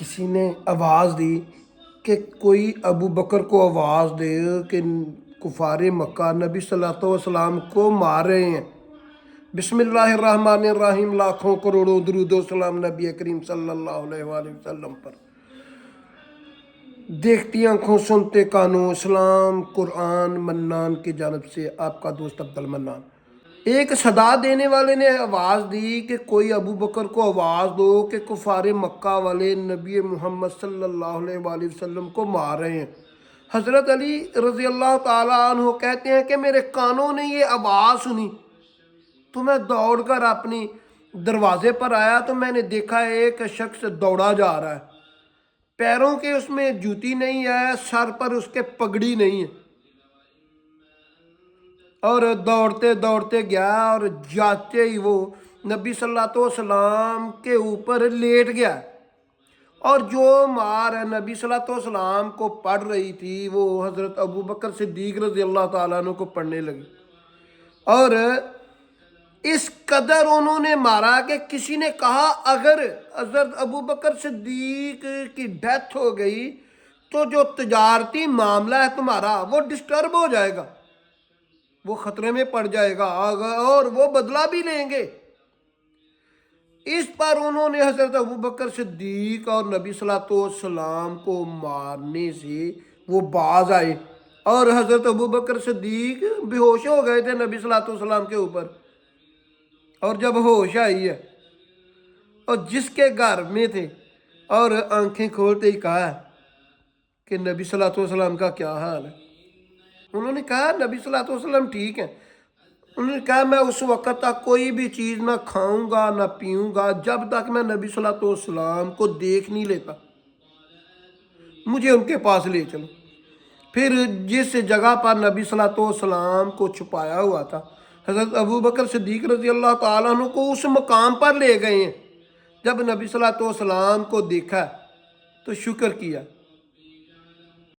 کسی نے آواز دی کہ کوئی ابو بکر کو آواز دے کہ کفار مکہ نبی صلی اللہ علیہ وسلم کو مار رہے ہیں۔ بسم اللہ الرحمن الرحیم، لاکھوں کروڑوں درود و سلام نبی کریم صلی اللہ علیہ وآلہ وسلم پر۔ دیکھتی آنکھوں سنتے کانوں، اسلام قرآن منان کی جانب سے آپ کا دوست عبد المنان۔ ایک صدا دینے والے نے آواز دی کہ کوئی ابو بکر کو آواز دو کہ کفار مکہ والے نبی محمد صلی اللہ علیہ وآلہ وسلم کو مار رہے ہیں۔ حضرت علی رضی اللہ تعالیٰ عنہ کہتے ہیں کہ میرے کانوں نے یہ آواز سنی تو میں دوڑ کر اپنی دروازے پر آیا تو میں نے دیکھا ایک شخص دوڑا جا رہا ہے، پیروں کے اس میں جوتی نہیں ہے، سر پر اس کے پگڑی نہیں ہے، اور دوڑتے دوڑتے گیا اور جاتے ہی وہ نبی صلی اللہ علیہ وسلم کے اوپر لیٹ گیا، اور جو مار نبی صلی اللہ علیہ وسلم کو پڑھ رہی تھی وہ حضرت ابو بکر صدیق رضی اللہ تعالیٰ عنہ کو پڑھنے لگی، اور اس قدر انہوں نے مارا کہ کسی نے کہا اگر حضرت ابو بکر صدیق کی ڈیتھ ہو گئی تو جو تجارتی معاملہ ہے تمہارا وہ ڈسٹرب ہو جائے گا، وہ خطرے میں پڑ جائے گا اور وہ بدلہ بھی لیں گے۔ اس پر انہوں نے حضرت ابو بکر صدیق اور نبی صلی اللہ علیہ وسلم کو مارنے سے وہ باز آئے، اور حضرت ابو بکر صدیق بے ہوش ہو گئے تھے نبی صلی اللہ علیہ وسلم کے اوپر، اور جب ہوش آئی ہے اور جس کے گھر میں تھے اور آنکھیں کھولتے ہی کہا کہ نبی صلی اللہ علیہ وسلم کا کیا حال ہے؟ انہوں نے کہا نبی صلی اللہ علیہ وسلم ٹھیک ہیں۔ انہوں نے کہا میں اس وقت تک کوئی بھی چیز نہ کھاؤں گا نہ پیوں گا جب تک میں نبی صلی اللہ علیہ وسلم کو دیکھ نہیں لیتا، مجھے ان کے پاس لے چلو۔ پھر جس جگہ پر نبی صلی اللہ علیہ وسلم کو چھپایا ہوا تھا حضرت ابو بکر صدیق رضی اللہ تعالیٰ عنہ کو اس مقام پر لے گئے ہیں۔ جب نبی صلی اللہ علیہ وسلم کو دیکھا تو شکر کیا